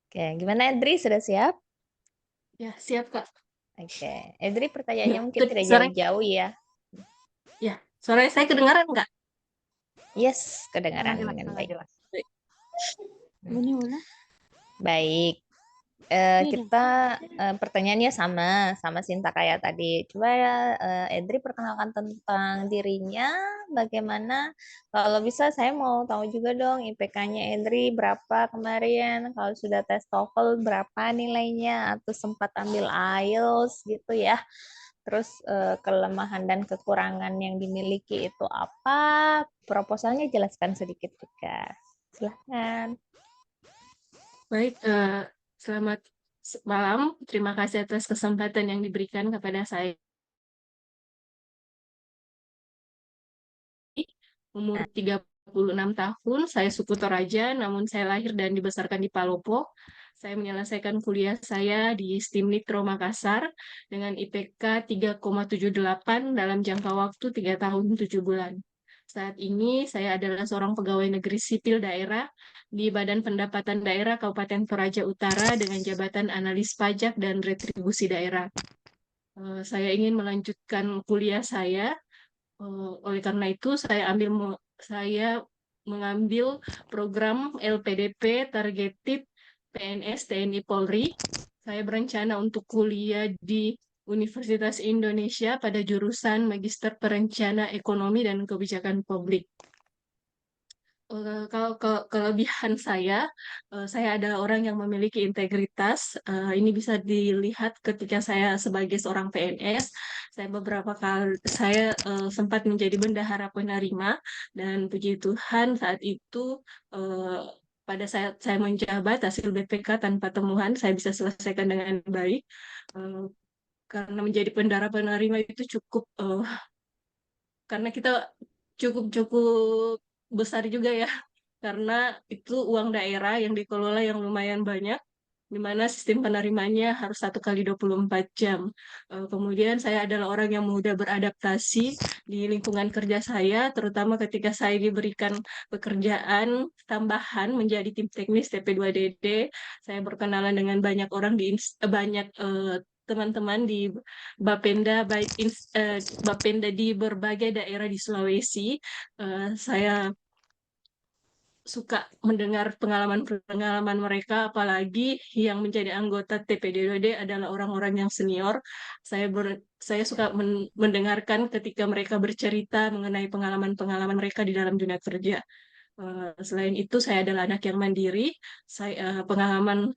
Oke, gimana Edri? Sudah siap? Ya, siap, Kak. Oke, Edri pertanyaannya Ya, mungkin tidak suara, jauh-jauh ya. ya, suara saya kedengaran nggak? Yes, Sangat kedengaran jelas, dengan sangat baik. jelas. Baik. Hmm, Ini mana? Baik, Ini ada. kita pertanyaannya sama Sinta kayak tadi. Coba ya, Edri perkenalkan tentang dirinya. Bagaimana? Kalau bisa saya mau tahu juga dong IPK-nya Edri berapa kemarin. Kalau sudah tes TOEFL berapa nilainya? Atau sempat ambil IELTS gitu ya. Terus kelemahan dan kekurangan yang dimiliki itu apa? Proposalnya jelaskan sedikit juga. Silahkan. Baik, selamat malam. Terima kasih atas kesempatan yang diberikan kepada saya. Umur 36 tahun, saya suku Toraja, namun saya lahir dan dibesarkan di Palopo. Saya menyelesaikan kuliah saya di STIM Nitro Makassar dengan IPK 3,78 dalam jangka waktu 3 tahun 7 bulan. Saat ini saya adalah seorang pegawai negeri sipil daerah di Badan Pendapatan Daerah Kabupaten Toraja Utara dengan jabatan analis pajak dan retribusi daerah. Saya ingin melanjutkan kuliah saya. Oleh karena itu, saya mengambil program LPDP Targeted PNS TNI Polri. Saya berencana untuk kuliah di Universitas Indonesia pada jurusan Magister Perencana Ekonomi dan Kebijakan Publik. Kalau kelebihan saya adalah orang yang memiliki integritas. Ini bisa dilihat ketika saya sebagai seorang PNS. Saya sempat menjadi bendahara penerima dan puji Tuhan saat itu eh, pada saat saya menjabat hasil BPK tanpa temuan saya bisa selesaikan dengan baik. Eh, karena menjadi bendahara penerima itu karena kita cukup besar juga ya, karena itu uang daerah yang dikelola yang lumayan banyak, di mana sistem penerimanya harus 1 kali 24 jam. Kemudian saya adalah orang yang mudah beradaptasi di lingkungan kerja saya, terutama ketika saya diberikan pekerjaan tambahan menjadi tim teknis TP2DD. Saya berkenalan dengan banyak orang banyak teman-teman di Bapenda di berbagai daerah di Sulawesi. Saya suka mendengar pengalaman-pengalaman mereka, apalagi yang menjadi anggota TPDOD adalah orang-orang yang senior. Saya suka mendengarkan ketika mereka bercerita mengenai pengalaman-pengalaman mereka di dalam dunia kerja. Selain itu, saya adalah anak yang mandiri. Pengalaman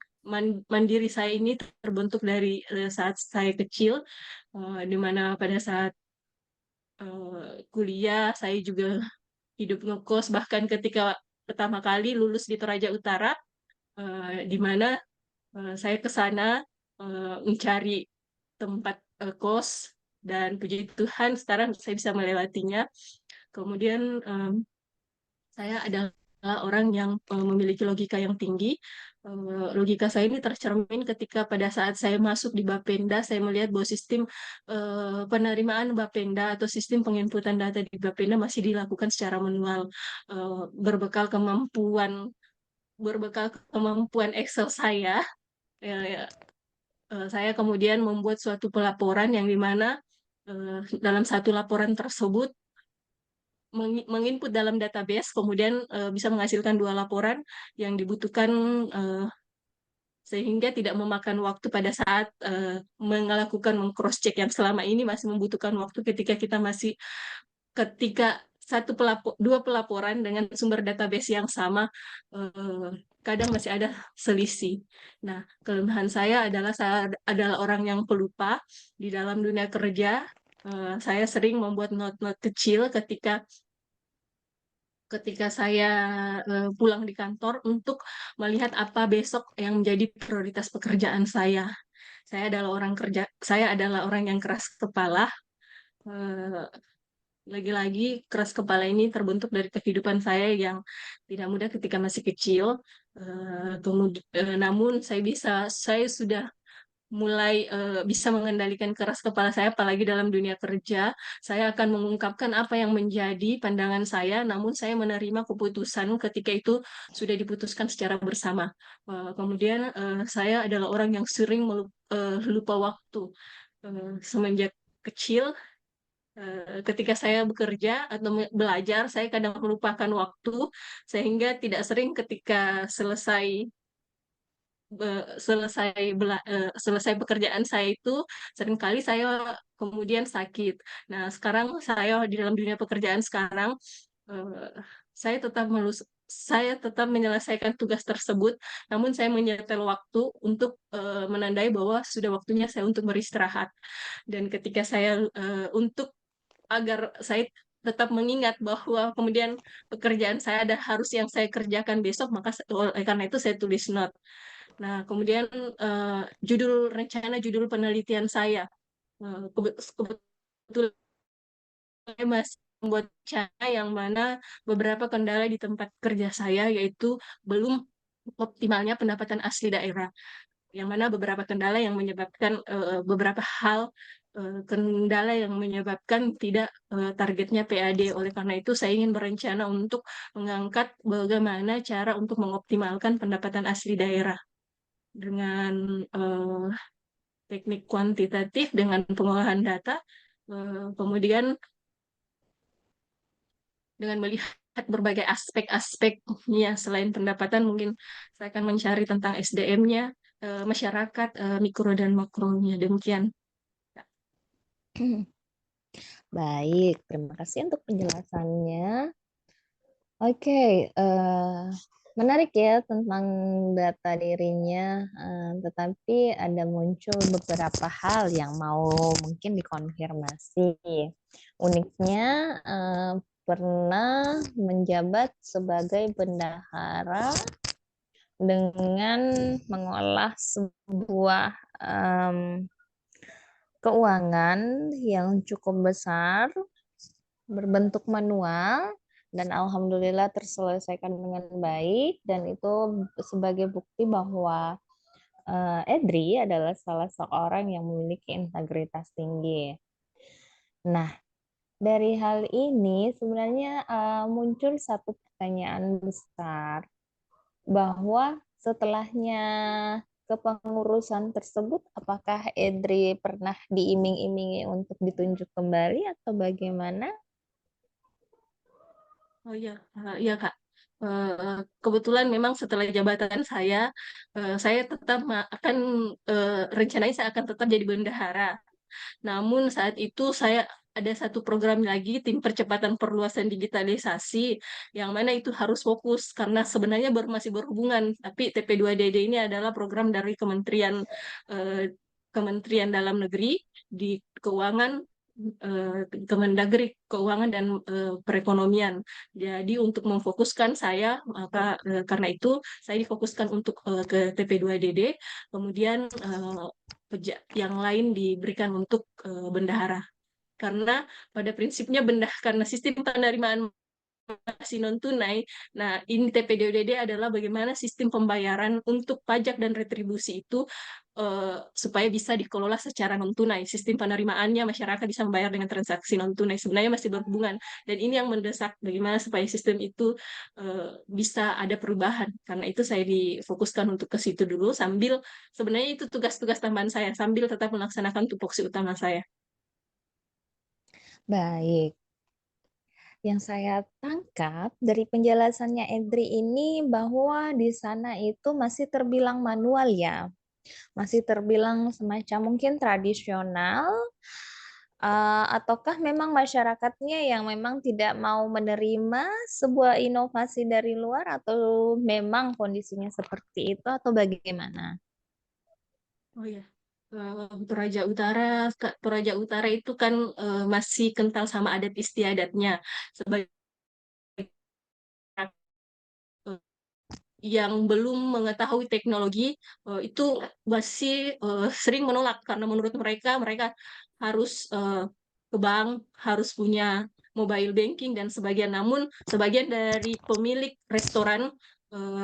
mandiri saya ini terbentuk dari saat saya kecil, di mana pada saat kuliah saya juga hidup ngekos, bahkan ketika pertama kali lulus di Toraja Utara, di mana saya ke sana mencari tempat kos, dan puji Tuhan sekarang saya bisa melewatinya. Kemudian saya adalah orang yang memiliki logika yang tinggi. Logika saya ini tercermin ketika pada saat saya masuk di Bapenda, saya melihat bahwa sistem penerimaan Bapenda atau sistem penginputan data di Bapenda masih dilakukan secara manual. Eh, berbekal kemampuan berbekal kemampuan Excel eh, saya kemudian membuat suatu pelaporan yang dimana dalam satu laporan tersebut menginput dalam database, kemudian bisa menghasilkan dua laporan yang dibutuhkan, eh, sehingga tidak memakan waktu pada saat melakukan meng-cross check yang selama ini masih membutuhkan waktu ketika dua pelaporan dengan sumber database yang sama, kadang masih ada selisih. Nah, kelemahan saya adalah orang yang pelupa di dalam dunia kerja. Saya sering membuat not-not kecil ketika saya pulang di kantor untuk melihat apa besok yang menjadi prioritas pekerjaan saya. Saya adalah orang yang keras kepala. Eh, Lagi-lagi keras kepala ini terbentuk dari kehidupan saya yang tidak mudah ketika masih kecil. Namun saya sudah mulai bisa mengendalikan keras kepala saya, apalagi dalam dunia kerja. Saya akan mengungkapkan apa yang menjadi pandangan saya, namun saya menerima keputusan ketika itu sudah diputuskan secara bersama. Kemudian saya adalah orang yang sering lupa waktu. Semenjak kecil, ketika saya bekerja atau belajar, saya kadang melupakan waktu, sehingga tidak sering ketika selesai pekerjaan saya itu seringkali saya kemudian sakit. Nah, sekarang saya di dalam dunia pekerjaan sekarang, eh, saya saya tetap menyelesaikan tugas tersebut, namun saya menyetel waktu untuk menandai bahwa sudah waktunya saya untuk beristirahat. Dan ketika saya agar saya tetap mengingat bahwa kemudian pekerjaan saya ada harus yang saya kerjakan besok, maka karena itu saya tulis note. Nah, kemudian judul penelitian saya, kebetulan saya masih membuat rencana yang mana beberapa kendala di tempat kerja saya, yaitu belum optimalnya pendapatan asli daerah, yang mana beberapa kendala yang menyebabkan beberapa hal kendala yang menyebabkan tidak targetnya PAD. Oleh karena itu, saya ingin berencana untuk mengangkat bagaimana cara untuk mengoptimalkan pendapatan asli daerah dengan teknik kuantitatif, dengan pengolahan data, kemudian dengan melihat berbagai aspek-aspeknya selain pendapatan, mungkin saya akan mencari tentang SDM-nya, masyarakat, mikro dan makronya. Demikian. Baik, terima kasih untuk penjelasannya. Oke, menarik ya tentang data dirinya, tetapi ada muncul beberapa hal yang mau mungkin dikonfirmasi. Uniknya, pernah menjabat sebagai bendahara dengan mengolah sebuah keuangan yang cukup besar berbentuk manual dan alhamdulillah terselesaikan dengan baik dan itu sebagai bukti bahwa Edri adalah salah seorang yang memiliki integritas tinggi. Nah, dari hal ini sebenarnya muncul satu pertanyaan besar bahwa setelahnya kepengurusan tersebut apakah Edri pernah diiming-imingi untuk ditunjuk kembali atau bagaimana? Oh iya, iya Kak. Kebetulan memang setelah jabatan saya tetap akan rencananya saya akan tetap jadi bendahara. Namun saat itu saya ada satu program lagi, tim percepatan perluasan digitalisasi, yang mana itu harus fokus karena sebenarnya masih berhubungan, tapi TP2DD ini adalah program dari eh, Kementerian Dalam Negeri di keuangan, Kemendagri Keuangan dan Perekonomian. Jadi untuk memfokuskan saya, maka karena itu saya difokuskan untuk ke TP2DD, kemudian yang lain diberikan untuk bendahara. Karena pada prinsipnya karena sistem penerimaan masih non tunai. Nah, ini TPDODD adalah bagaimana sistem pembayaran untuk pajak dan retribusi itu supaya bisa dikelola secara non tunai. Sistem penerimaannya masyarakat bisa membayar dengan transaksi non tunai. Sebenarnya masih berhubungan dan ini yang mendesak bagaimana supaya sistem itu bisa ada perubahan. Karena itu saya difokuskan untuk ke situ dulu sambil sebenarnya itu tugas-tugas tambahan saya sambil tetap melaksanakan tupoksi utama saya. Baik, yang saya tangkap dari penjelasannya Edri ini bahwa di sana itu masih terbilang manual ya, masih terbilang semacam mungkin tradisional, ataukah memang masyarakatnya yang memang tidak mau menerima sebuah inovasi dari luar atau memang kondisinya seperti itu atau bagaimana? Oh ya, Toraja Utara itu kan masih kental sama adat istiadatnya. Sebagai yang belum mengetahui teknologi itu masih sering menolak karena menurut mereka harus ke bank, harus punya mobile banking dan sebagian. Namun sebagian dari pemilik restoran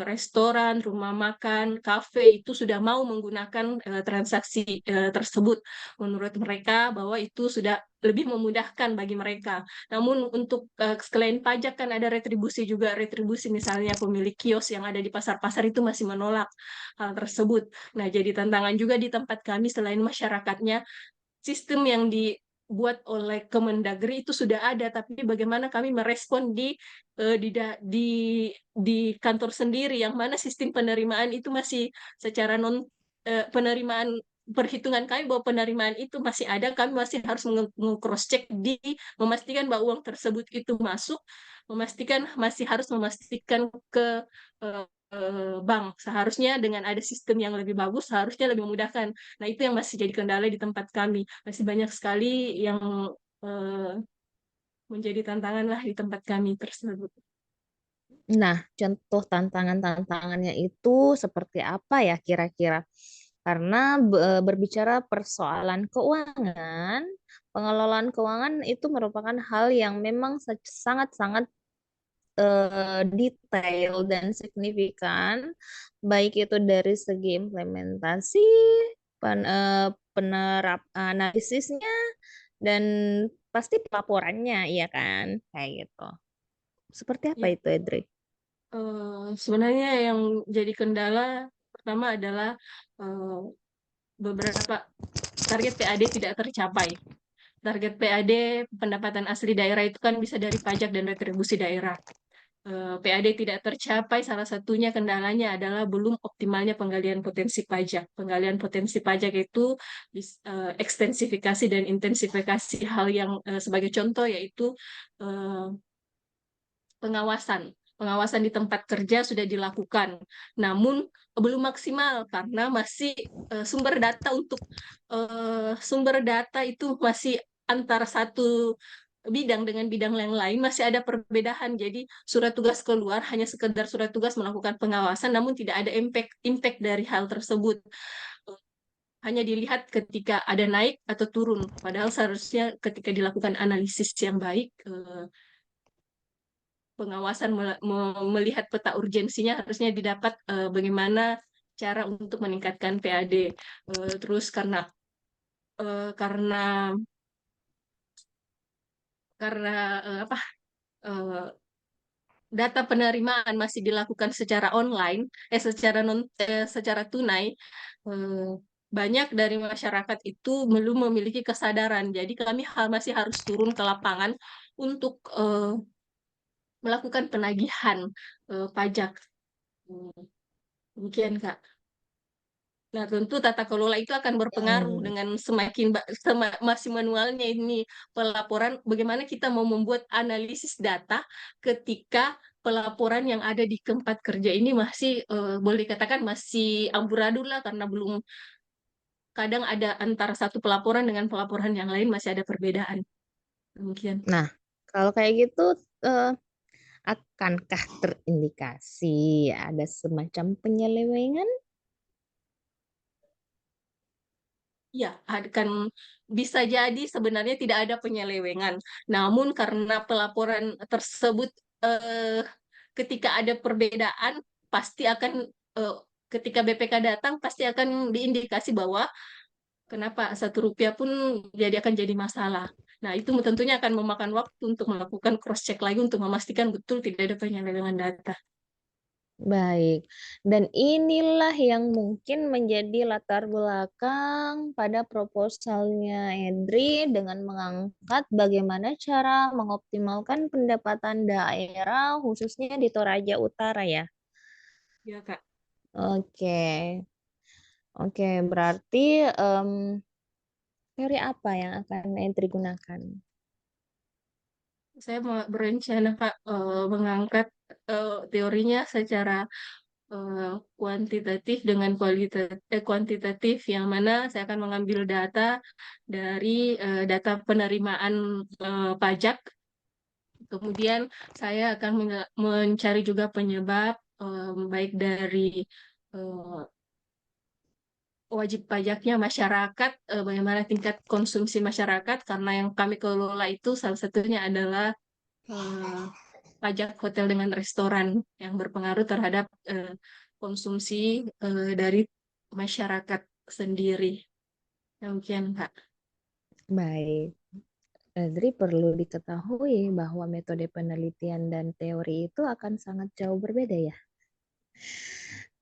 restoran, rumah makan, kafe itu sudah mau menggunakan transaksi tersebut. Menurut mereka bahwa itu sudah lebih memudahkan bagi mereka. Namun untuk selain pajak kan ada retribusi juga, retribusi misalnya pemilik kios yang ada di pasar-pasar itu masih menolak hal tersebut. Nah, jadi tantangan juga di tempat kami selain masyarakatnya, sistem yang dibuat oleh Kemendagri itu sudah ada, tapi bagaimana kami merespon di kantor sendiri, yang mana sistem penerimaan itu masih secara non penerimaan, perhitungan kami bahwa penerimaan itu masih ada, kami masih harus cross check memastikan bahwa uang tersebut itu masuk, masih harus memastikan ke bank. Seharusnya dengan ada sistem yang lebih bagus, seharusnya lebih memudahkan. Nah, itu yang masih jadi kendala di tempat kami. Masih banyak sekali yang eh, menjadi tantangan lah di tempat kami tersebut. Nah, contoh tantangan-tantangannya itu seperti apa ya kira-kira? Karena berbicara persoalan keuangan, pengelolaan keuangan itu merupakan hal yang memang sangat-sangat detail dan signifikan, baik itu dari segi implementasi, penerap analisisnya, dan pasti pelaporannya, iya kan? Kayak gitu. Seperti apa Ya, itu, Edri? sebenarnya yang jadi kendala pertama adalah eh, beberapa target PAD tidak tercapai. Target PAD pendapatan asli daerah itu kan bisa dari pajak dan retribusi daerah. PAD tidak tercapai, salah satunya kendalanya adalah belum optimalnya penggalian potensi pajak. Penggalian potensi pajak itu ekstensifikasi dan intensifikasi hal yang sebagai contoh yaitu eh, pengawasan. Pengawasan di tempat kerja sudah dilakukan, namun belum maksimal karena masih sumber data itu masih antara satu bidang dengan bidang yang lain masih ada perbedaan. Jadi surat tugas keluar hanya sekedar surat tugas melakukan pengawasan, namun tidak ada impact impact dari hal tersebut. Hanya dilihat ketika ada naik atau turun. Padahal seharusnya ketika dilakukan analisis yang baik, pengawasan melihat peta urgensinya harusnya didapat bagaimana cara untuk meningkatkan PAD. Terus eh, karena karena apa eh, data penerimaan masih dilakukan secara online, secara tunai, eh, banyak dari masyarakat itu belum memiliki kesadaran. Jadi kami masih harus turun ke lapangan untuk melakukan penagihan pajak. Hmm, Demikian, Kak. Nah, tentu tata kelola itu akan berpengaruh Hmm. dengan masih manualnya ini pelaporan. Bagaimana kita mau membuat analisis data ketika pelaporan yang ada di tempat kerja ini masih boleh dikatakan masih amburadul lah karena belum, kadang ada antara satu pelaporan dengan pelaporan yang lain masih ada perbedaan. Demikian. Nah, kalau kayak gitu, eh, akankah terindikasi ada semacam penyelewengan? Ya, kan bisa jadi sebenarnya tidak ada penyelewengan. Namun karena pelaporan tersebut eh, ketika ada perbedaan pasti akan eh, ketika BPK datang pasti akan diindikasi bahwa kenapa Rp1 pun akan jadi masalah. Nah, itu tentunya akan memakan waktu untuk melakukan cross check lagi untuk memastikan betul tidak ada penyelewengan data. Baik, dan inilah yang mungkin menjadi latar belakang pada proposalnya Edri dengan mengangkat bagaimana cara mengoptimalkan pendapatan daerah khususnya di Toraja Utara ya. Ya, Kak. Oke, oke, berarti em, teori apa yang akan Edri gunakan? Saya berencana, Kak, mengangkat teorinya secara kuantitatif dengan kuantitatif, yang mana saya akan mengambil data dari data penerimaan pajak. Kemudian saya akan mencari juga penyebab baik dari eh, wajib pajaknya masyarakat, bagaimana tingkat konsumsi masyarakat, karena yang kami kelola itu salah satunya adalah pajak hotel dengan restoran yang berpengaruh terhadap konsumsi dari masyarakat sendiri. Demikian, Kak. Baik. Jadi perlu diketahui bahwa metode penelitian dan teori itu akan sangat jauh berbeda ya.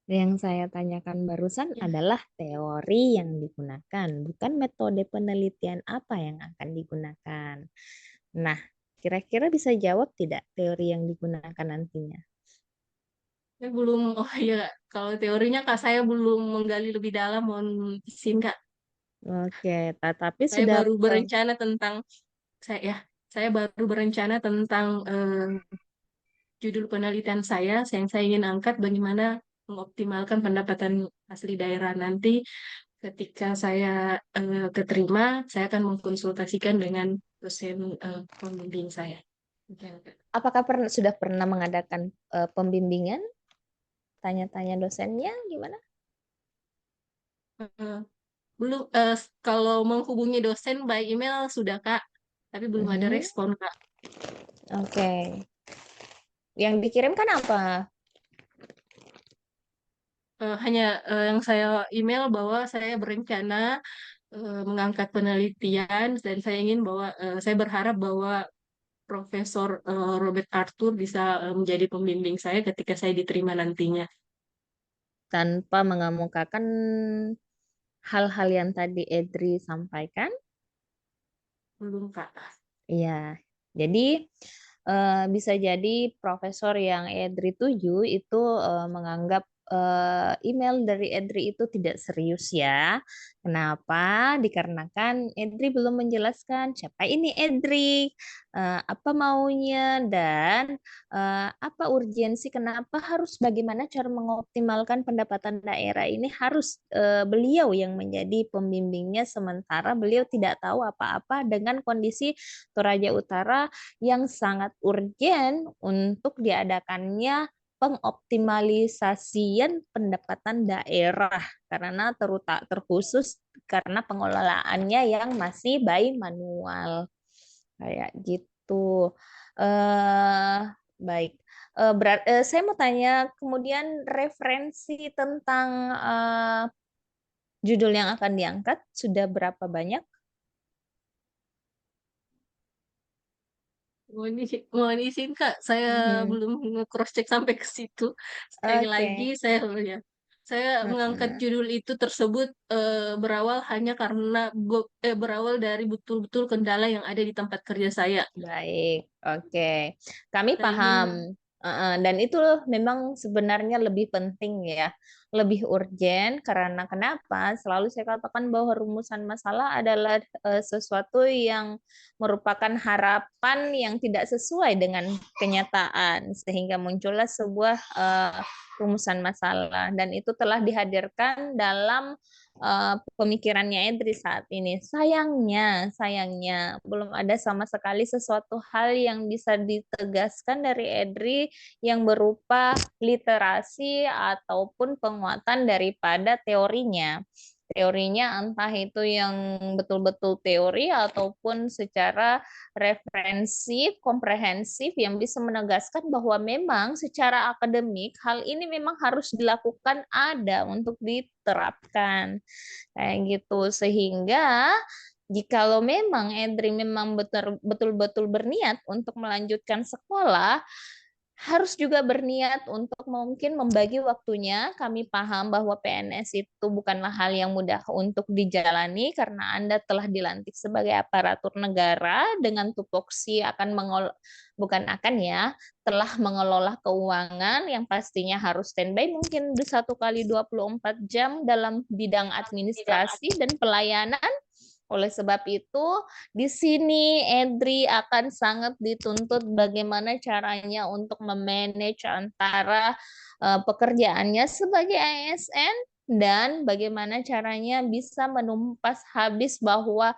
Yang saya tanyakan barusan Ya, adalah teori yang digunakan, bukan metode penelitian apa yang akan digunakan. Nah, kira-kira bisa jawab tidak teori yang digunakan nantinya? saya belum, oh ya, kalau teorinya Kak saya belum menggali lebih dalam, mohon izin Kak. Oke, tapi Saya sudah baru berencana tentang, saya ya, saya baru berencana tentang judul penelitian saya yang saya ingin angkat bagaimana mengoptimalkan pendapatan asli daerah nanti ketika saya keterima, saya akan mengkonsultasikan dengan dosen pembimbing saya. Oke. apakah sudah pernah mengadakan pembimbingan? Tanya-tanya dosennya gimana? Eh, belum kalau menghubungi dosen by email sudah Kak, tapi belum ada Mhm. respon Kak. Oke. Yang dikirimkan apa? Hanya yang saya email bahwa saya berencana mengangkat penelitian dan saya ingin bahwa saya berharap bahwa Profesor Robert Arthur bisa menjadi pembimbing saya ketika saya diterima nantinya. Tanpa mengemukakan hal-hal yang tadi Edri sampaikan? Belum Kak. Iya. Jadi bisa jadi profesor yang Edri tuju itu menganggap email dari Edri itu tidak serius ya. Kenapa? Dikarenakan Edri belum menjelaskan siapa ini Edri, apa maunya, dan apa urgensi, kenapa harus, bagaimana cara mengoptimalkan pendapatan daerah ini harus beliau yang menjadi pembimbingnya, sementara beliau tidak tahu apa-apa dengan kondisi Toraja Utara yang sangat urgen untuk diadakannya pengoptimalisasian pendapatan daerah karena terkhusus karena pengelolaannya yang masih by manual kayak gitu. Eh baik. Saya mau tanya kemudian referensi tentang judul yang akan diangkat sudah berapa banyak? Mohon izin Kak, saya Mhm. belum cross check sampai ke situ. Sekali lagi Oke. saya mengangkat Heeh. judul itu tersebut berawal hanya karena berawal dari betul-betul kendala yang ada di tempat kerja saya. Baik, oke. Kami Saya paham. ingin Dan itu memang sebenarnya lebih penting ya, lebih urgen karena kenapa? Selalu saya katakan bahwa rumusan masalah adalah sesuatu yang merupakan harapan yang tidak sesuai dengan kenyataan, sehingga muncullah sebuah rumusan masalah dan itu telah dihadirkan dalam pemikirannya Edri saat ini. Sayangnya belum ada sama sekali sesuatu hal yang bisa ditegaskan dari Edri yang berupa literasi ataupun penguatan daripada teorinya. Teorinya entah itu yang betul-betul teori ataupun secara referensif, komprehensif yang bisa menegaskan bahwa memang secara akademik hal ini memang harus dilakukan, ada untuk diterapkan kayak gitu, sehingga jikalau memang Edri memang betul-betul berniat untuk melanjutkan sekolah, harus juga berniat untuk mungkin membagi waktunya. Kami paham bahwa PNS itu bukanlah hal yang mudah untuk dijalani karena Anda telah dilantik sebagai aparatur negara dengan tupoksi akan bukan akan ya, telah mengelola keuangan yang pastinya harus standby mungkin di 1 kali 24 jam dalam bidang tidak administrasi dan pelayanan. Oleh sebab itu, di sini Edri akan sangat dituntut bagaimana caranya untuk memanage antara pekerjaannya sebagai ASN dan bagaimana caranya bisa menumpas habis bahwa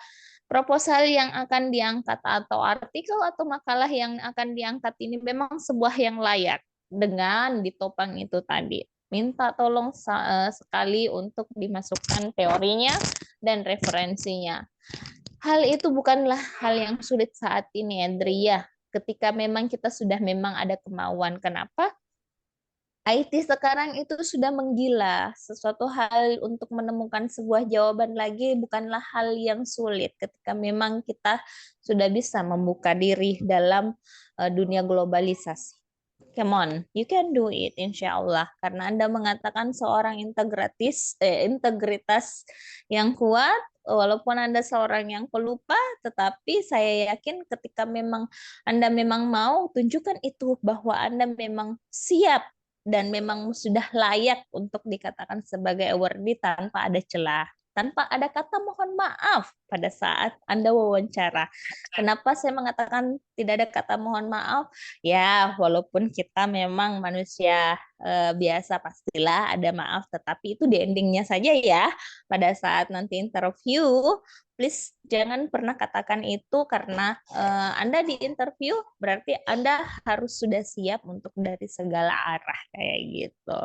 proposal yang akan diangkat atau artikel atau makalah yang akan diangkat ini memang sebuah yang layak dengan ditopang itu tadi. Minta tolong sekali untuk dimasukkan teorinya dan referensinya. Hal itu bukanlah hal yang sulit saat ini, Andrea. ketika memang kita sudah memang ada kemauan. Kenapa? IT sekarang itu sudah menggila. Sesuatu hal untuk menemukan sebuah jawaban lagi bukanlah hal yang sulit ketika memang kita sudah bisa membuka diri dalam dunia globalisasi. Come on, you can do it, insya Allah. Karena Anda mengatakan seorang integritas yang kuat, walaupun Anda seorang yang pelupa, tetapi saya yakin ketika memang Anda memang mau, tunjukkan itu bahwa Anda memang siap dan memang sudah layak untuk dikatakan sebagai awardee tanpa ada celah, tanpa ada kata mohon maaf pada saat Anda wawancara. Kenapa saya mengatakan tidak ada kata mohon maaf? Ya, walaupun kita memang manusia biasa, pastilah ada maaf, tetapi itu di endingnya saja ya. Pada saat nanti interview, please jangan pernah katakan itu karena Anda di interview berarti Anda harus sudah siap untuk dari segala arah kayak gitu.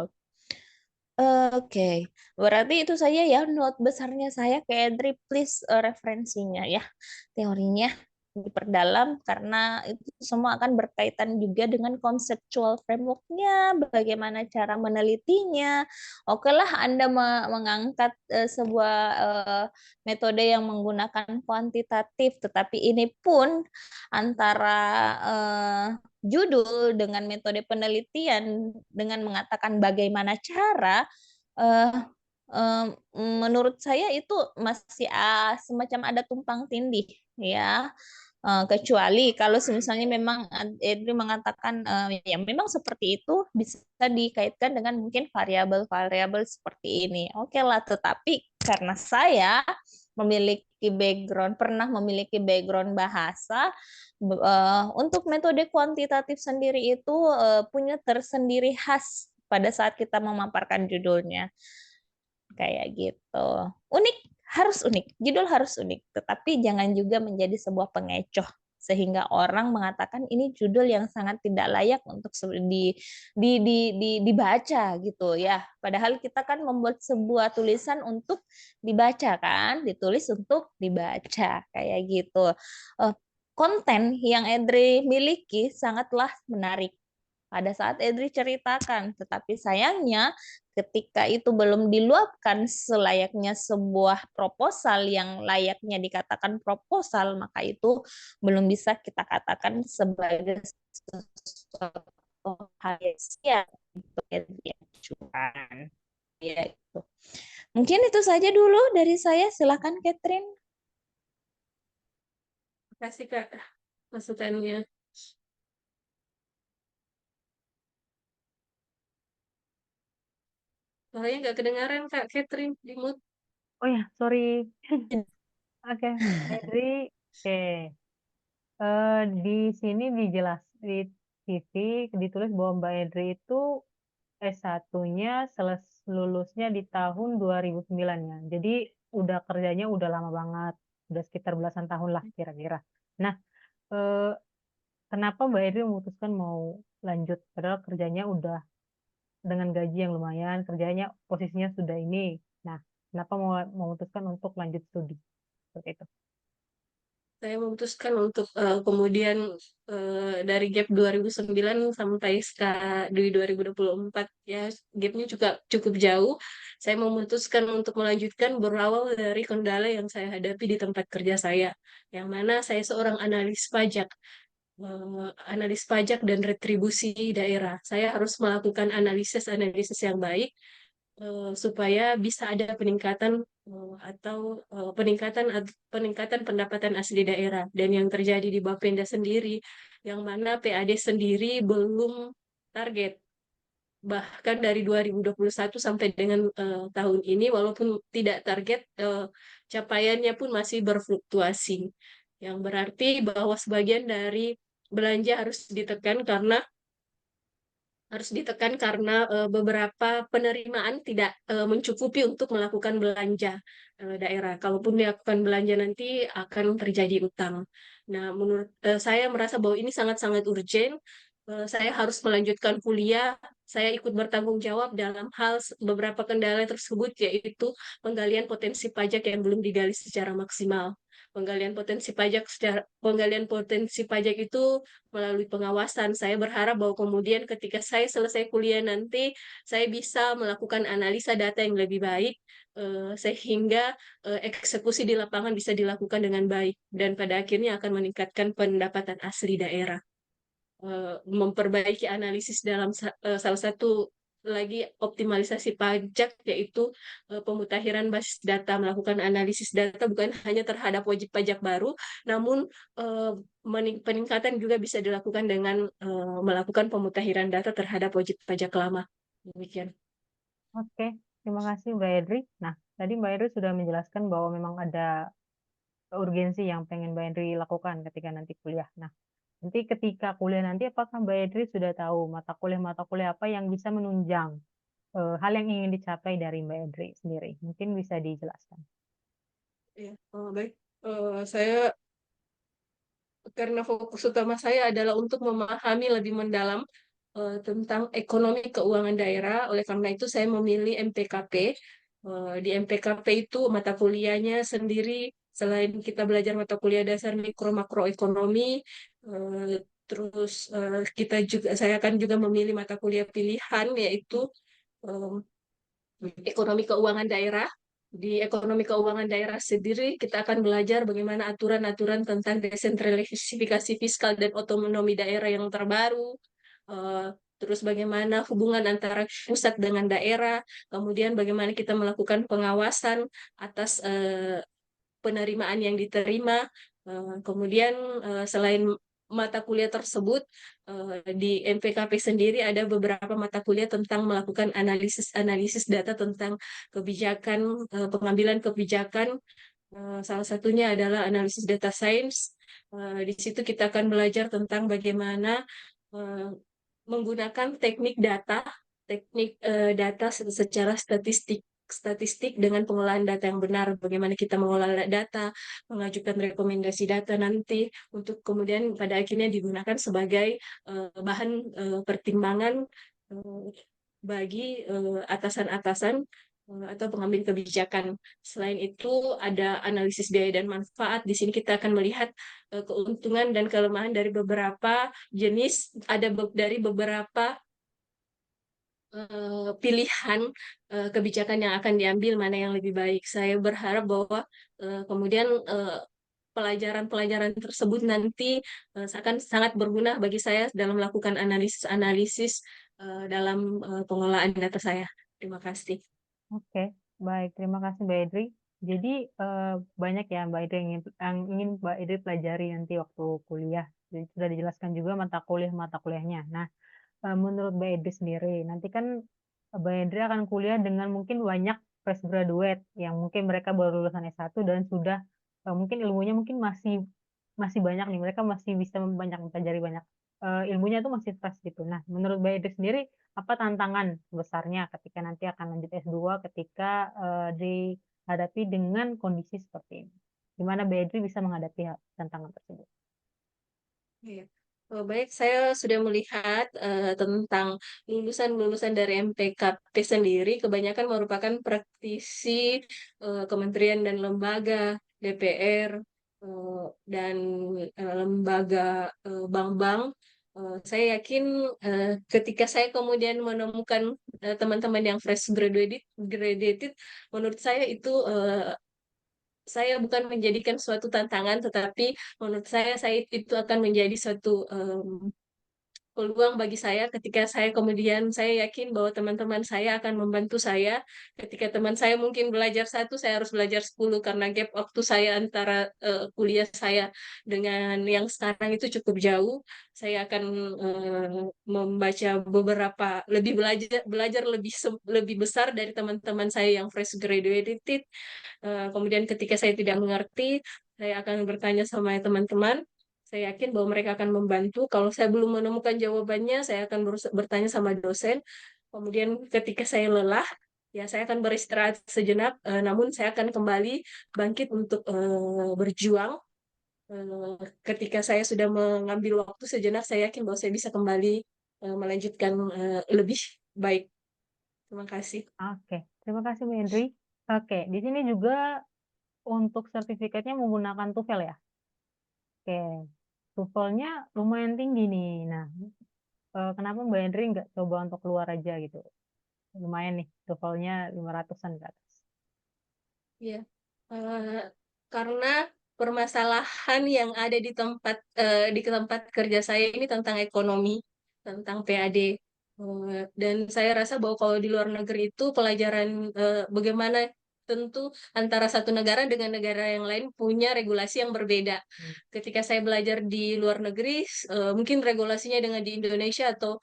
Oke, berarti itu saja ya note besarnya saya ke Edri, please referensinya ya, teorinya diperdalam karena itu semua akan berkaitan juga dengan conceptual framework-nya, bagaimana cara menelitinya. Oke lah, Anda mengangkat sebuah metode yang menggunakan kuantitatif, tetapi ini pun antara judul dengan metode penelitian dengan mengatakan bagaimana cara eh, eh, menurut saya itu masih semacam ada tumpang tindih ya. Kecuali kalau misalnya memang Edri mengatakan ya memang seperti itu bisa dikaitkan dengan mungkin variabel-variabel seperti ini. Oke lah, tetapi karena saya pernah memiliki background bahasa, untuk metode kuantitatif sendiri itu punya tersendiri khas pada saat kita memaparkan judulnya. Kayak gitu. Unik, harus unik. Judul harus unik, tetapi jangan juga menjadi sebuah pengecoh sehingga orang mengatakan ini judul yang sangat tidak layak untuk dibaca gitu ya. Padahal kita kan membuat sebuah tulisan untuk dibaca kan, ditulis untuk dibaca kayak gitu. Eh, Konten yang Edri miliki sangatlah menarik pada saat Edri ceritakan. Tetapi sayangnya ketika itu belum diluapkan selayaknya sebuah proposal yang layaknya dikatakan proposal, maka itu belum bisa kita katakan sebagai sesuatu hal yang siap untuk Edri ajukan. Ya, itu. Mungkin itu saja dulu dari saya. Silakan Catherine. Terima kasih Kak masukannya. Soalnya nggak kedengaran Kak Catherine di mood. Oh ya, sorry. Oke, Edri. Oke. Di sini di TV ditulis bahwa Mbak Edri itu S1-nya lulusnya di tahun 2009 ya. Jadi udah kerjanya udah lama banget, udah sekitar belasan tahun lah kira-kira. Nah, eh, kenapa Mbak Edri memutuskan mau lanjut? Padahal kerjanya udah dengan gaji yang lumayan, kerjanya posisinya sudah ini. Nah, kenapa mau memutuskan untuk lanjut studi? Seperti itu. Saya memutuskan untuk kemudian dari gap 2009 sampai di 2024 ya gapnya juga cukup jauh. Saya memutuskan untuk melanjutkan berawal dari kendala yang saya hadapi di tempat kerja saya, yang mana saya seorang analis pajak dan retribusi daerah. Saya harus melakukan analisis-analisis yang baik supaya bisa ada peningkatan atau peningkatan pendapatan asli daerah. Dan yang terjadi di Bapenda sendiri, yang mana PAD sendiri belum target. Bahkan dari 2021 sampai dengan tahun ini, walaupun tidak target, capaiannya pun masih berfluktuasi. Yang berarti bahwa sebagian dari belanja harus ditekan karena beberapa penerimaan tidak mencukupi untuk melakukan belanja daerah. Kalaupun dilakukan belanja nanti akan terjadi utang. Nah, menurut saya merasa bahwa ini sangat-sangat urgent. Saya harus melanjutkan kuliah saya ikut bertanggung jawab dalam hal beberapa kendala tersebut, yaitu penggalian potensi pajak yang belum digali secara maksimal. Penggalian potensi pajak itu melalui pengawasan. Saya berharap bahwa kemudian ketika saya selesai kuliah nanti, saya bisa melakukan analisa data yang lebih baik, sehingga eksekusi di lapangan bisa dilakukan dengan baik dan pada akhirnya akan meningkatkan pendapatan asli daerah. Memperbaiki analisis dalam salah satu lagi optimalisasi pajak, yaitu pemutakhiran basis data, melakukan analisis data bukan hanya terhadap wajib pajak baru, namun peningkatan juga bisa dilakukan dengan melakukan pemutakhiran data terhadap wajib pajak lama. Demikian. Oke, terima kasih Mbak Edri. Nah, tadi Mbak Edri sudah menjelaskan bahwa memang ada urgensi yang pengen Mbak Edri lakukan ketika nanti kuliah. Nah, nanti ketika kuliah nanti apakah Mbak Edri sudah tahu mata kuliah apa yang bisa menunjang hal yang ingin dicapai dari Mbak Edri sendiri? Mungkin bisa dijelaskan. Ya, baik. Saya karena fokus utama saya adalah untuk memahami lebih mendalam tentang ekonomi keuangan daerah. Oleh karena itu saya memilih MPKP. Di MPKP itu mata kuliahnya sendiri, selain kita belajar mata kuliah dasar mikro makroekonomi, terus saya akan juga memilih mata kuliah pilihan, yaitu ekonomi keuangan daerah. Di ekonomi keuangan daerah sendiri, kita akan belajar bagaimana aturan-aturan tentang desentralisasi fiskal dan otonomi daerah yang terbaru, eh, terus bagaimana hubungan antara pusat dengan daerah, kemudian bagaimana kita melakukan pengawasan atas penerimaan yang diterima. Kemudian selain mata kuliah tersebut, di MPKP sendiri ada beberapa mata kuliah tentang melakukan analisis data tentang kebijakan, pengambilan kebijakan. Salah satunya adalah analisis data science. Di situ kita akan belajar tentang bagaimana menggunakan teknik data secara statistik dengan pengolahan data yang benar, bagaimana kita mengolah data, mengajukan rekomendasi data nanti untuk kemudian pada akhirnya digunakan sebagai bahan pertimbangan bagi atasan-atasan atau pengambil kebijakan. Selain itu ada analisis biaya dan manfaat. Di sini kita akan melihat keuntungan dan kelemahan dari beberapa jenis, dari beberapa pilihan kebijakan yang akan diambil, mana yang lebih baik. Saya berharap bahwa kemudian pelajaran-pelajaran tersebut nanti akan sangat berguna bagi saya dalam melakukan analisis-analisis dalam pengolahan data saya. Terima kasih. Oke, baik. Terima kasih Mbak Edri. Jadi banyak ya Mbak Edri yang ingin Mbak Edri pelajari nanti waktu kuliah. Jadi, sudah dijelaskan juga mata kuliahnya. Nah, menurut Mbak Edri sendiri, nanti kan Mbak Edri akan kuliah dengan mungkin banyak fresh graduate yang mungkin mereka baru lulusan S1 dan sudah mungkin ilmunya mungkin masih masih banyak nih. Mereka masih bisa banyak mempelajari banyak ilmunya itu masih fresh gitu. Nah, menurut Mbak Edri sendiri apa tantangan besarnya ketika nanti akan lanjut S2 ketika dihadapi dengan kondisi seperti ini? Gimana Mbak Edri bisa menghadapi tantangan tersebut? Iya. Baik, saya sudah melihat tentang lulusan-lulusan dari MPKP sendiri, kebanyakan merupakan praktisi kementerian dan lembaga, DPR, dan lembaga bank-bank. Saya yakin ketika saya kemudian menemukan teman-teman yang fresh graduated, menurut saya itu saya bukan menjadikan suatu tantangan, tetapi menurut saya itu akan menjadi suatu peluang bagi saya ketika saya kemudian saya yakin bahwa teman-teman saya akan membantu saya. Ketika teman saya mungkin belajar satu, saya harus belajar 10 karena gap waktu saya antara kuliah saya dengan yang sekarang itu cukup jauh. Saya akan membaca beberapa, lebih belajar lebih besar dari teman-teman saya yang fresh graduated. Kemudian ketika saya tidak mengerti, saya akan bertanya sama teman-teman. Saya yakin bahwa mereka akan membantu. Kalau saya belum menemukan jawabannya, saya akan bertanya sama dosen. Kemudian ketika saya lelah, ya saya akan beristirahat sejenak. Namun saya akan kembali bangkit untuk berjuang. Ketika saya sudah mengambil waktu sejenak, saya yakin bahwa saya bisa kembali melanjutkan lebih baik. Terima kasih. Oke, terima kasih Mbak Henry. Oke, di sini juga untuk sertifikatnya menggunakan TOEFL ya? Oke, TOEFL-nya lumayan tinggi nih. Nah, kenapa Mbak Henry nggak coba untuk keluar aja gitu? Lumayan nih, TOEFL-nya 500-an ke atas. Ya, karena permasalahan yang ada di tempat kerja saya ini tentang ekonomi, tentang PAD. Dan saya rasa bahwa kalau di luar negeri itu pelajaran bagaimana tentu antara satu negara dengan negara yang lain punya regulasi yang berbeda. Hmm. Ketika saya belajar di luar negeri, mungkin regulasinya dengan di Indonesia atau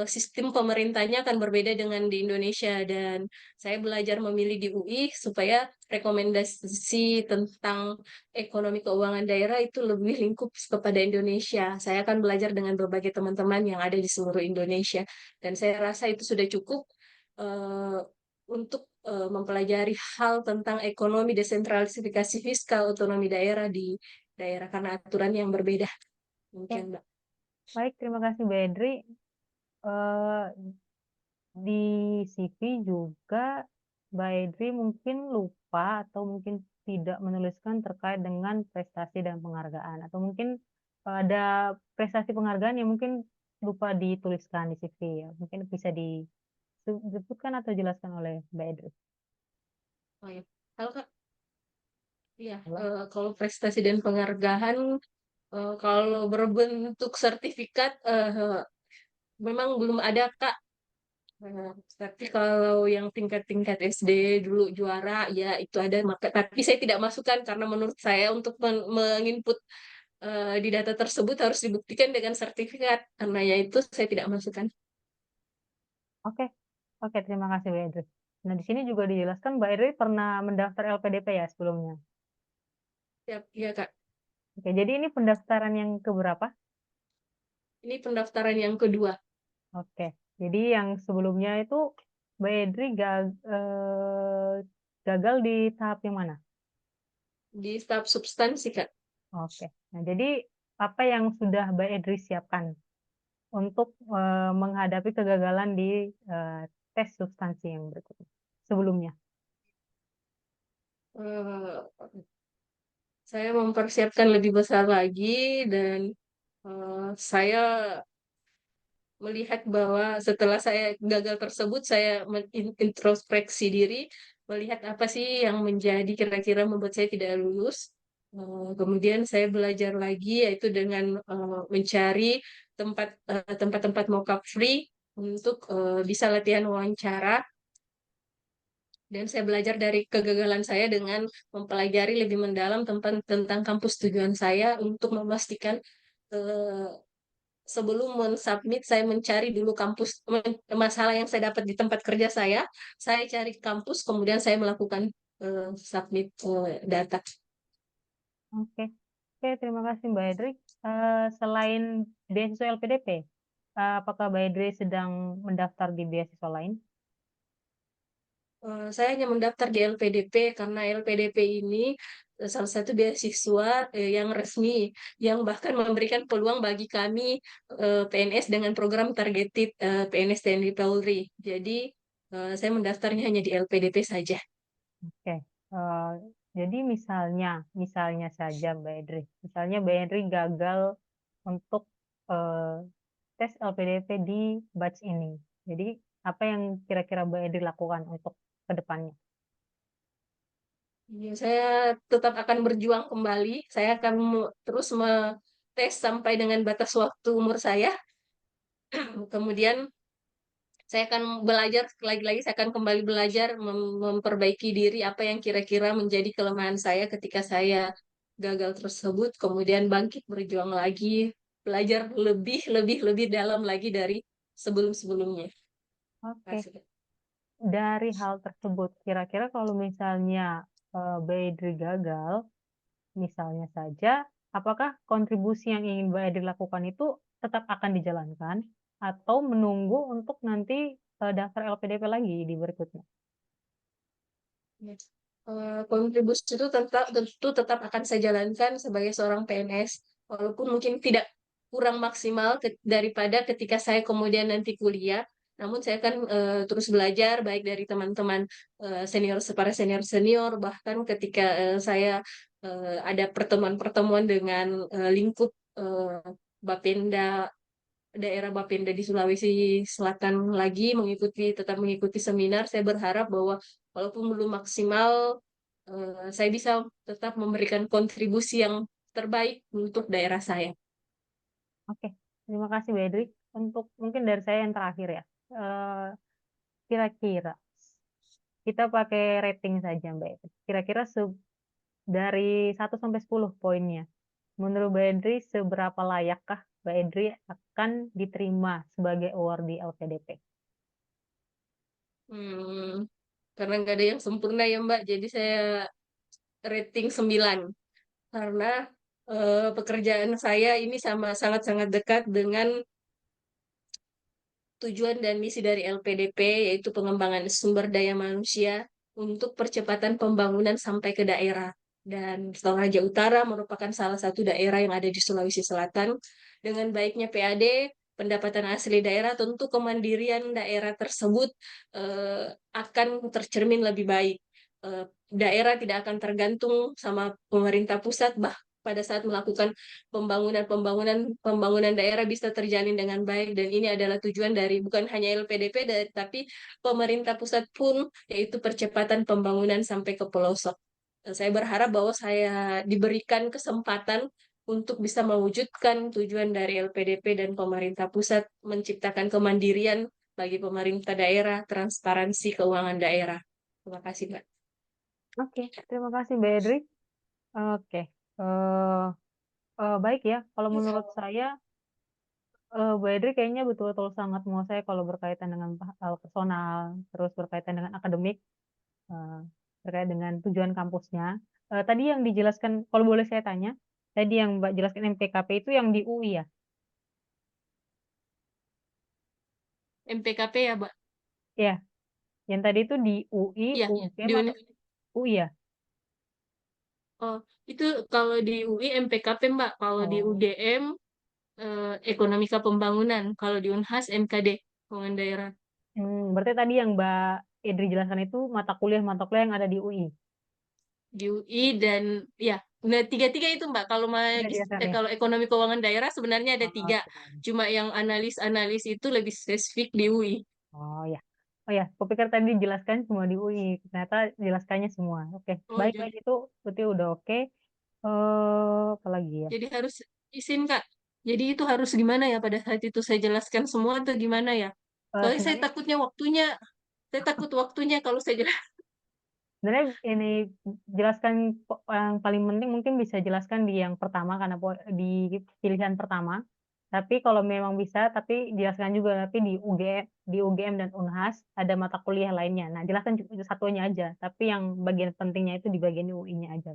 sistem pemerintahnya akan berbeda dengan di Indonesia, dan saya belajar memilih di UI supaya rekomendasi tentang ekonomi keuangan daerah itu lebih lingkup kepada Indonesia. Saya akan belajar dengan berbagai teman-teman yang ada di seluruh Indonesia, dan saya rasa itu sudah cukup uh, untuk mempelajari hal tentang ekonomi, desentralisasi fiskal, otonomi daerah di daerah karena aturan yang berbeda. Oke, Mungkin, Mbak. baik, terima kasih Mbak Henry. Eh, di CV juga Mbak Henry mungkin lupa atau mungkin tidak menuliskan terkait dengan prestasi dan penghargaan, atau mungkin ada prestasi penghargaan yang mungkin lupa dituliskan di CV ya. Mungkin bisa disebutkan atau jelaskan oleh Mbak Henry. Oh ya, halo Kak. Iya, Halo? kalau prestasi dan penghargaan, kalau berbentuk sertifikat, memang belum ada Kak. Tapi kalau yang tingkat-tingkat SD dulu juara, ya itu ada. Tapi saya tidak masukkan karena menurut saya untuk menginput di data tersebut harus dibuktikan dengan sertifikat. Karena ya itu saya tidak masukkan. Oke, oke, terima kasih Mbak Henry. Nah, di sini juga dijelaskan Mbak Henry pernah mendaftar LPDP ya sebelumnya. Ya, iya Kak. Oke, jadi ini pendaftaran yang keberapa? Ini pendaftaran yang kedua Oke, jadi yang sebelumnya itu Mbak Edri gagal di tahap yang mana? di tahap substansi Kak. Oke, nah jadi apa yang sudah Mbak Edri siapkan untuk menghadapi kegagalan di tes substansi yang berikutnya sebelumnya? Eh, saya mempersiapkan lebih besar lagi, dan saya melihat bahwa setelah saya gagal tersebut, saya introspeksi diri, melihat apa sih yang menjadi kira-kira membuat saya tidak lulus. Kemudian saya belajar lagi, yaitu dengan mencari tempat-tempat mock-up free untuk bisa latihan wawancara. Dan saya belajar dari kegagalan saya dengan mempelajari lebih mendalam tentang kampus tujuan saya untuk memastikan eh, sebelum mensubmit, saya mencari dulu kampus, masalah yang saya dapat di tempat kerja saya cari kampus, kemudian saya melakukan submit data. Oke, oke, terima kasih Mbak Edri. Selain beasiswa LPDP, apakah Mbak Edri sedang mendaftar di beasiswa lain? Saya hanya mendaftar di LPDP karena LPDP ini salah satu beasiswa yang resmi, yang bahkan memberikan peluang bagi kami PNS dengan program targeted PNS TNI Polri. Jadi saya mendaftarnya hanya di LPDP saja. Oke, eh, jadi misalnya saja Mbak Edri, misalnya Mbak Edri gagal untuk eh, tes LPDP di batch ini. Jadi apa yang kira-kira Mbak Edri lakukan untuk ke depannya? Ya, saya tetap akan berjuang kembali. Saya akan terus tes sampai dengan batas waktu umur saya. Kemudian saya akan belajar lagi-lagi, saya akan kembali belajar memperbaiki diri apa yang kira-kira menjadi kelemahan saya ketika saya gagal tersebut, kemudian bangkit berjuang lagi, belajar lebih dalam lagi dari sebelum-sebelumnya. Terima Oke, kasih. dari hal tersebut, kira-kira kalau misalnya Mbak Edri gagal, misalnya saja, apakah kontribusi yang ingin Mbak Edri lakukan itu tetap akan dijalankan atau menunggu untuk nanti daftar LPDP lagi di berikutnya? Ya. Kontribusi itu tentu tetap akan saya jalankan sebagai seorang PNS, walaupun mungkin tidak kurang maksimal daripada ketika saya kemudian nanti kuliah. Namun saya akan terus belajar baik dari teman-teman senior, para senior bahkan ketika saya ada pertemuan-pertemuan dengan lingkup Bapenda, daerah Bapenda di Sulawesi Selatan lagi tetap mengikuti seminar. Saya berharap bahwa walaupun belum maksimal, saya bisa tetap memberikan kontribusi yang terbaik untuk daerah saya. Oke, terima kasih Mbak Edri. Untuk mungkin dari saya yang terakhir ya. Eh, Kira-kira kita pakai rating saja Mbak Edri. Kira-kira dari 1 sampai 10 poinnya. Menurut Mbak Edri, seberapa layakkah Mbak Edri akan diterima sebagai awardee LPDP? Karena nggak ada yang sempurna ya Mbak, jadi saya rating 9 karena pekerjaan saya ini sangat-sangat dekat dengan tujuan dan misi dari LPDP, yaitu pengembangan sumber daya manusia untuk percepatan pembangunan sampai ke daerah. Dan Toraja Utara merupakan salah satu daerah yang ada di Sulawesi Selatan. Dengan baiknya PAD, pendapatan asli daerah, tentu kemandirian daerah tersebut akan tercermin lebih baik. Daerah tidak akan tergantung sama pemerintah pusat, pada saat melakukan pembangunan daerah bisa terjalin dengan baik, dan ini adalah tujuan dari bukan hanya LPDP tapi pemerintah pusat pun, yaitu percepatan pembangunan sampai ke pelosok. Saya berharap bahwa saya diberikan kesempatan untuk bisa mewujudkan tujuan dari LPDP dan pemerintah pusat, menciptakan kemandirian bagi pemerintah daerah, transparansi keuangan daerah. Terima kasih, Mbak. Oke, terima kasih Mbak Edri. Oke, eh, baik ya. Kalau menurut saya, Mbak Edri kayaknya betul-betul sangat menguasai kalau berkaitan dengan hal personal, terus berkaitan dengan akademik, eh, terkait dengan tujuan kampusnya. Tadi yang dijelaskan, kalau boleh saya tanya, tadi yang Mbak jelaskan MPKP itu yang di UI ya? MPKP ya, Mbak? Ya, yang tadi itu di UI, Iya, UGM di atau UI ya? Oh, itu kalau di UI MPKP, Mbak. Kalau di Oh, UGM Ekonomika Pembangunan. Kalau di Unhas MKD, Pembangunan Daerah. berarti tadi yang Mbak Edri jelaskan itu mata kuliah yang ada di UI. Di UI dan ya, nah tiga-tiga itu Mbak. Sudah jelaskan ya? Kalau ekonomi keuangan daerah sebenarnya ada tiga. Oke. Cuma yang analis-analis itu lebih spesifik di UI. Oh ya. Oh ya, aku pikir tadi dijelaskan cuma di UI. Ternyata jelaskannya semua. Oke, Oh, baik baik itu berarti udah oke. Apa lagi ya? jadi harus izin Kak. Jadi itu harus gimana ya pada saat itu saya jelaskan semua atau gimana ya? Soalnya Sebenarnya saya takut waktunya kalau saya jelaskan. sebenarnya ini jelaskan yang paling penting mungkin bisa jelaskan di yang pertama karena di pilihan pertama. Tapi kalau memang bisa, tapi jelaskan juga tapi di UGM dan Unhas ada mata kuliah lainnya. Nah, jelaskan satunya aja, tapi yang bagian pentingnya itu di bagian UI-nya aja.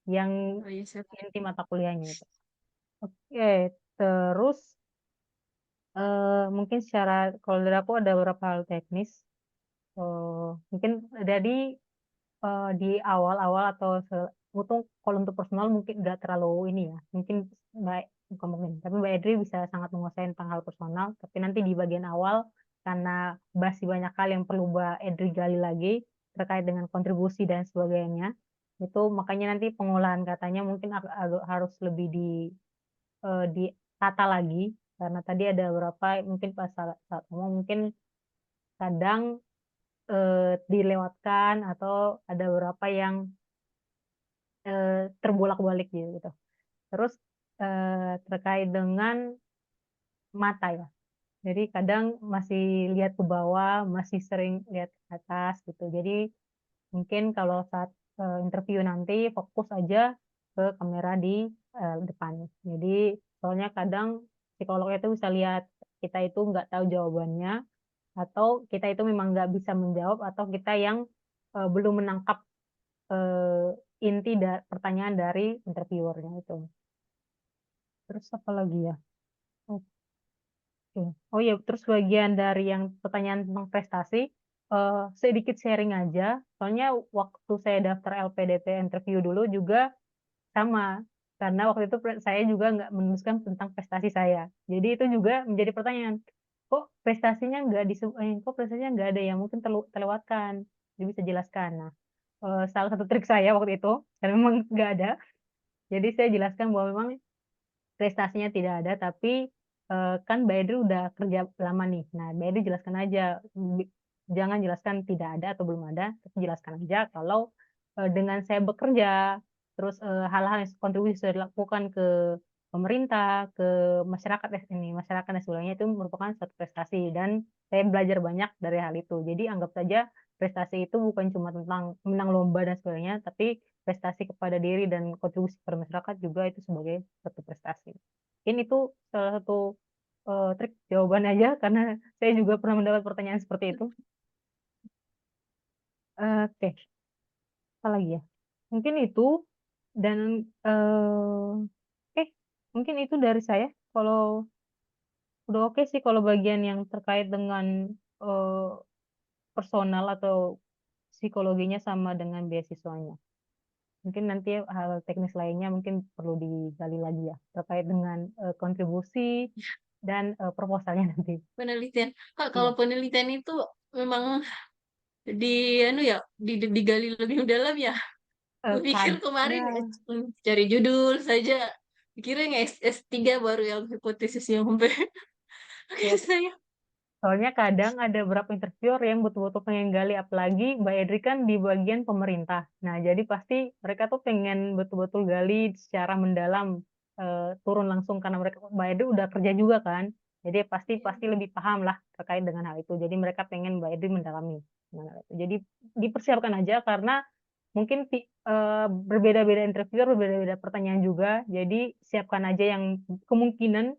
Yang Oh iya, siap. inti mata kuliahnya itu. Oke, terus mungkin secara kalau dari aku ada beberapa hal teknis. Mungkin jadi di awal-awal atau untuk kalau untuk personal mungkin nggak terlalu ini ya. Mungkin baik bukan mungkin, tapi Mbak Edri bisa sangat menguasai tentang hal personal. Tapi nanti di bagian awal karena masih banyak hal yang perlu Mbak Edri gali lagi terkait dengan kontribusi dan sebagainya. Itu makanya nanti pengolahan katanya mungkin harus lebih ditata lagi karena tadi ada beberapa mungkin pas saat ngomong mungkin kadang dilewatkan atau ada beberapa yang terbolak-balik gitu. Terus terkait dengan mata ya. Jadi kadang masih lihat ke bawah, masih sering lihat ke atas gitu. Jadi mungkin kalau saat interview nanti fokus aja ke kamera di depan. Jadi soalnya kadang psikolog itu bisa lihat kita itu nggak tahu jawabannya atau kita itu memang nggak bisa menjawab atau kita yang belum menangkap inti pertanyaan dari interviewernya itu. Terus apa lagi ya? Oke. Oh iya, terus bagian dari yang pertanyaan tentang prestasi, sedikit sharing aja. Soalnya waktu saya daftar LPDP interview dulu juga sama. Karena waktu itu saya juga nggak menuliskan tentang prestasi saya. Jadi itu juga menjadi pertanyaan. kok prestasinya nggak ada yang mungkin terlewatkan, dia bisa jelaskan. Nah, salah satu trik saya waktu itu, karena memang nggak ada, jadi saya jelaskan bahwa memang prestasinya tidak ada, tapi, kan Mbak Edri udah kerja lama nih. Nah, Mbak Edri jelaskan aja, jangan jelaskan tidak ada atau belum ada, tapi jelaskan aja kalau, dengan saya bekerja, terus, hal-hal yang kontribusi sudah dilakukan ke pemerintah, ke masyarakat masyarakat dan sebagainya itu merupakan suatu prestasi dan saya belajar banyak dari hal itu. Jadi anggap saja prestasi itu bukan cuma tentang menang lomba dan sebagainya, tapi prestasi kepada diri dan kontribusi kepada masyarakat juga itu sebagai suatu prestasi. Mungkin itu salah satu, trik jawaban aja karena saya juga pernah mendapat pertanyaan seperti itu. Oke, apalagi ya? Mungkin itu dan, oke, mungkin itu dari saya. Kalau udah oke sih kalau bagian yang terkait dengan, eee, personal atau psikologinya sama dengan beasiswanya. Mungkin nanti hal teknis lainnya mungkin perlu digali lagi ya, terkait dengan, kontribusi dan, proposalnya nanti. Penelitian. Kak, Iya, kalau penelitian itu memang di anu ya, digali lebih mendalam ya. Gue pikir kemarin ya cari judul saja. Pikirnya yang S3 baru yang hipotesis yang sampai ya. saya. Soalnya kadang ada beberapa interviewer yang betul-betul pengen gali, apalagi Mbak Edri kan di bagian pemerintah. Nah, jadi pasti mereka tuh pengen betul-betul gali secara mendalam, turun langsung karena Mbak Edri udah kerja juga kan. Jadi pasti pasti lebih paham lah terkait dengan hal itu. Jadi mereka pengen Mbak Edri mendalami dengan hal itu. Jadi dipersiapkan aja karena mungkin berbeda-beda interviewer, berbeda-beda pertanyaan juga. Jadi siapkan aja yang kemungkinan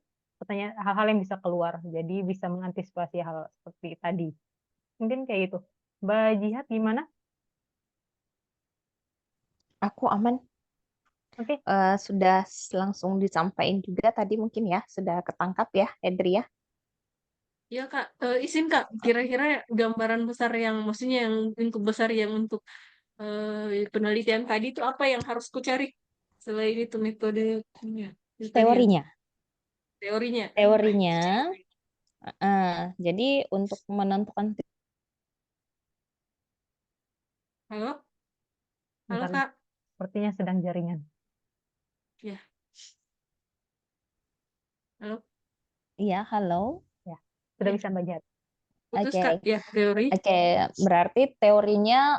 hal-hal yang bisa keluar, jadi bisa mengantisipasi hal seperti tadi. Mungkin kayak gitu. Mbak Jihad gimana? Aku aman. Oke, Sudah langsung disampaikan juga tadi mungkin ya, sudah ketangkap ya, Edri ya. Ya Kak, izin Kak, kira-kira gambaran besar yang maksudnya yang lingkup besar yang untuk penelitian tadi itu apa yang harus kucari selain itu metode itu tadi ya Teorinya. teorinya. Teorinya, jadi untuk menentukan Halo, halo bentar, Kak, sepertinya sedang jaringan. ya halo, iya, halo. Ya, sudah ya bisa Mbak Jihad. putus Oke, Kak, ya teori. oke. Berarti teorinya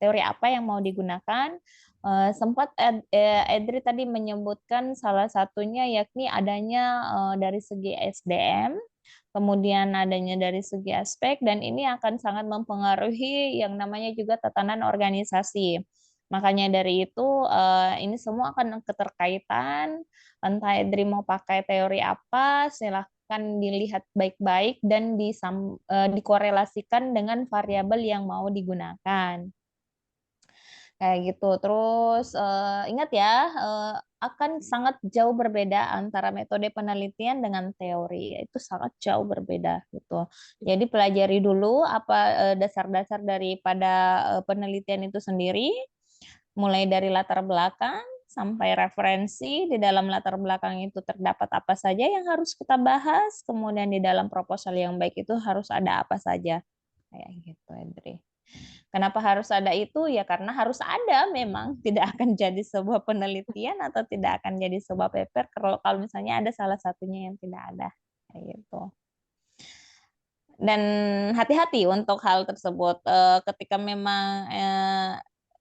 teori apa yang mau digunakan? Sempat Edri tadi menyebutkan salah satunya yakni adanya dari segi SDM, kemudian adanya dari segi aspek, dan ini akan sangat mempengaruhi yang namanya juga tatanan organisasi. Makanya dari itu ini semua akan keterkaitan, entah Edri mau pakai teori apa, silahkan dilihat baik-baik dan dikorelasikan dengan variabel yang mau digunakan. Kayak gitu. Terus ingat ya, akan sangat jauh berbeda antara metode penelitian dengan teori. Itu sangat jauh berbeda gitu. Jadi pelajari dulu apa dasar-dasar daripada penelitian itu sendiri, mulai dari latar belakang sampai referensi. Di dalam latar belakang itu terdapat apa saja yang harus kita bahas, kemudian di dalam proposal yang baik itu harus ada apa saja. Kayak gitu, Edri. Kenapa harus ada itu? Ya karena harus ada memang. Tidak akan jadi sebuah penelitian atau tidak akan jadi sebuah paper kalau misalnya ada salah satunya yang tidak ada. Kayak gitu. Dan hati-hati untuk hal tersebut. Ketika memang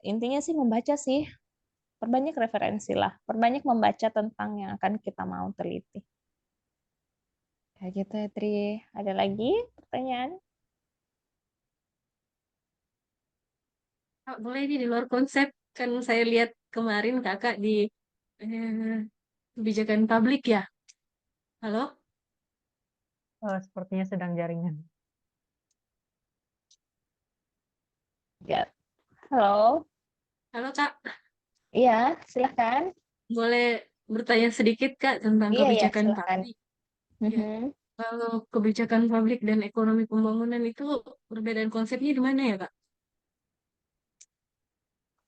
intinya sih membaca sih. Perbanyak referensi lah. Perbanyak membaca tentang yang akan kita mau teliti. Kayak gitu ya, Tri. Ada lagi pertanyaan? Kak, boleh ini di luar konsep kan saya lihat kemarin Kakak di eh, kebijakan publik ya. Halo, Sepertinya sedang jaringan. Ya. Halo. halo Kak, Iya, silahkan. boleh bertanya sedikit Kak tentang Iya, iya, kebijakan silahkan. publik. Ya, Mhm. kalau kebijakan publik dan ekonomi pembangunan itu perbedaan konsepnya di mana ya, Kak?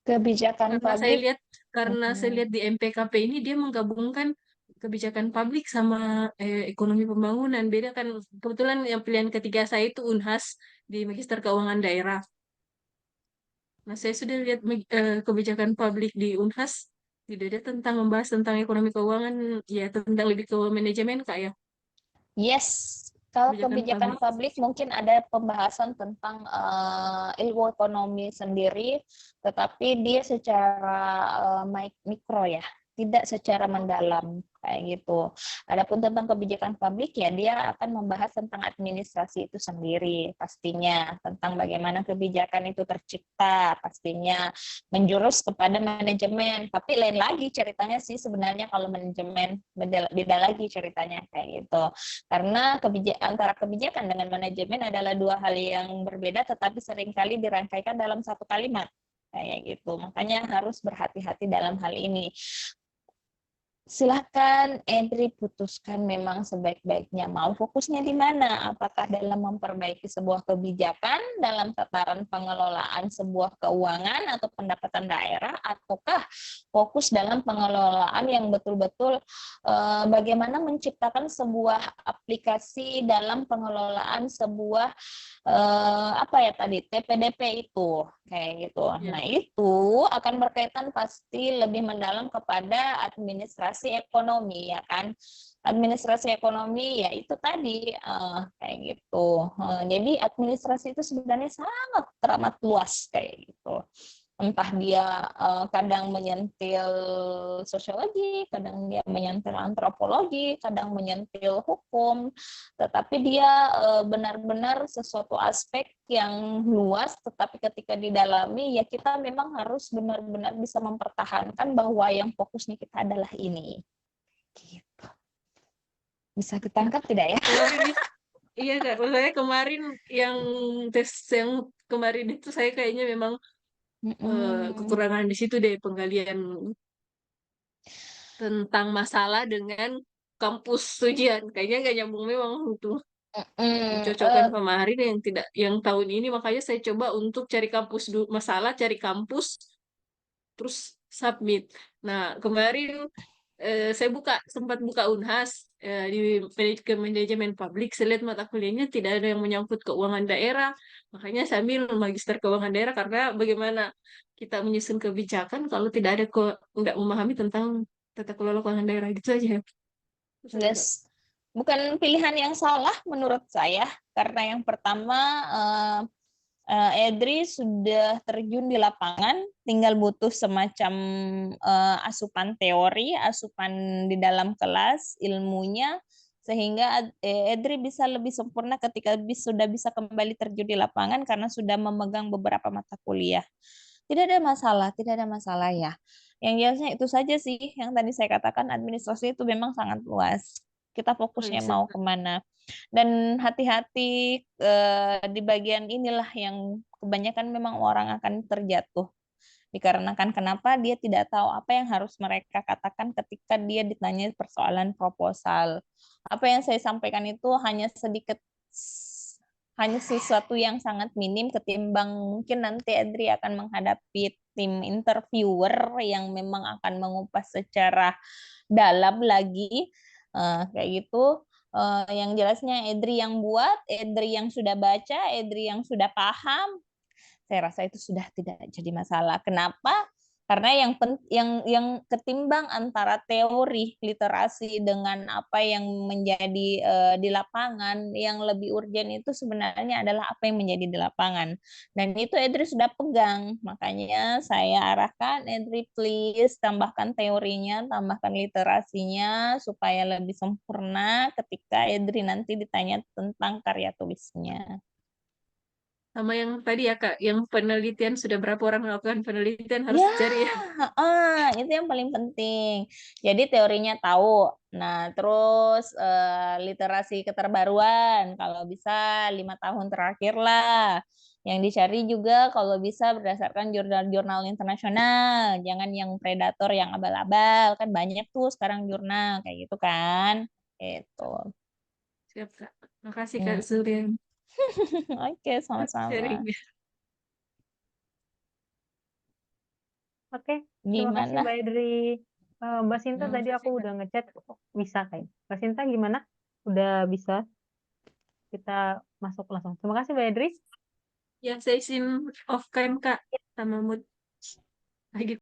Kebijakan Karena saya publik. lihat karena saya Mhm. lihat di MPKP ini dia menggabungkan kebijakan publik sama ekonomi pembangunan. Beda kan, kebetulan yang pilihan ketiga saya itu Unhas di Magister Keuangan Daerah. Nah, saya sudah lihat kebijakan publik di Unhas, tidak ada tentang membahas tentang ekonomi keuangan, ya tentang lebih ke manajemen Kak ya, Yes, kalau kebijakan kebijakan publik. publik mungkin ada pembahasan tentang ilmu ekonomi sendiri, tetapi dia secara mikro ya, tidak secara mendalam kayak gitu. Adapun tentang kebijakan publik ya dia akan membahas tentang administrasi itu sendiri pastinya, tentang bagaimana kebijakan itu tercipta, pastinya menjurus kepada manajemen. Tapi lain lagi ceritanya sih sebenarnya kalau manajemen, beda lagi ceritanya kayak gitu. Karena antara kebijakan dengan manajemen adalah dua hal yang berbeda, tetapi seringkali dirangkaikan dalam satu kalimat kayak gitu. Makanya harus berhati-hati dalam hal ini. Silahkan Edri putuskan memang sebaik-baiknya mau fokusnya di mana, apakah dalam memperbaiki sebuah kebijakan dalam tataran pengelolaan sebuah keuangan atau pendapatan daerah, ataukah fokus dalam pengelolaan yang betul-betul bagaimana menciptakan sebuah aplikasi dalam pengelolaan sebuah apa ya tadi TPDP itu kayak gitu. Ya. Nah, itu akan berkaitan pasti lebih mendalam kepada administrasi ekonomi ya kan. Administrasi ekonomi ya itu tadi kayak gitu. Jadi administrasi itu sebenarnya sangat teramat luas kayak gitu. Entah dia kadang menyentil sosiologi, kadang dia menyentil antropologi, kadang menyentil hukum, tetapi dia benar-benar sesuatu aspek yang luas, tetapi ketika didalami ya kita memang harus benar-benar bisa mempertahankan bahwa yang fokusnya kita adalah ini. Gitu. Bisa ditangkap tidak ya? Kemarin nih, iya Kak, saya kemarin yang tes yang kemarin itu saya kayaknya memang kekurangan di situ deh, penggalian tentang masalah dengan kampus ujian. Kayaknya nggak nyambung memang untuk mencocokkan kemarin yang tidak yang tahun ini, makanya saya coba untuk cari kampus masalah, cari kampus terus submit. Nah, kemarin saya sempat buka Unhas di manajemen publik, saya lihat mata kuliahnya tidak ada yang menyangkut keuangan daerah. Makanya saya ambil magister keuangan daerah karena bagaimana kita menyusun kebijakan kalau tidak ada nggak memahami tentang tata kelola keuangan daerah gitu aja. Yes. Bukan pilihan yang salah menurut saya, karena yang pertama Edri sudah terjun di lapangan, tinggal butuh semacam asupan teori, asupan di dalam kelas, ilmunya, sehingga Edri bisa lebih sempurna ketika sudah bisa kembali terjun di lapangan karena sudah memegang beberapa mata kuliah. Tidak ada masalah, tidak ada masalah ya. Yang jelasnya itu saja sih, yang tadi saya katakan administrasi itu memang sangat luas. Kita Oh, fokusnya iya, mau kemana. Dan hati-hati di bagian inilah yang kebanyakan memang orang akan terjatuh. Dikarenakan kenapa dia tidak tahu apa yang harus mereka katakan ketika dia ditanya persoalan proposal. Apa yang saya sampaikan itu hanya sesuatu yang sangat minim ketimbang mungkin nanti Adri akan menghadapi tim interviewer yang memang akan mengupas secara dalam lagi kayak gitu. Yang jelasnya Edri yang buat, Edri yang sudah baca, Edri yang sudah paham, saya rasa itu sudah tidak jadi masalah. Kenapa? Karena yang ketimbang antara teori literasi dengan apa yang menjadi di lapangan, yang lebih urgent itu sebenarnya adalah apa yang menjadi di lapangan. Dan itu Edri sudah pegang. Makanya saya arahkan Edri please tambahkan teorinya, tambahkan literasinya supaya lebih sempurna ketika Edri nanti ditanya tentang karya tulisnya. sama yang tadi ya Kak, yang penelitian sudah berapa orang melakukan penelitian harus Ya, dicari ya. itu yang paling penting. Jadi teorinya tahu. Nah, terus literasi keterbaruan, kalau bisa 5 tahun terakhir lah. Yang dicari juga kalau bisa berdasarkan jurnal-jurnal internasional, jangan yang predator yang abal-abal, kan banyak tuh sekarang jurnal kayak gitu kan. Itu. Siap Kak. Makasih Kak Hmm. Surya. Oke, sama-sama. Sharing. Oke, terima kasih Gimana? Mbak Edri. Mbak Sinta tadi aku udah ngechat bisa kayak. Mbak Sinta gimana? Udah bisa? Kita masuk langsung. Terima kasih Mbak Edri. Ya, saya izin off cam, Kak, sama mood lagi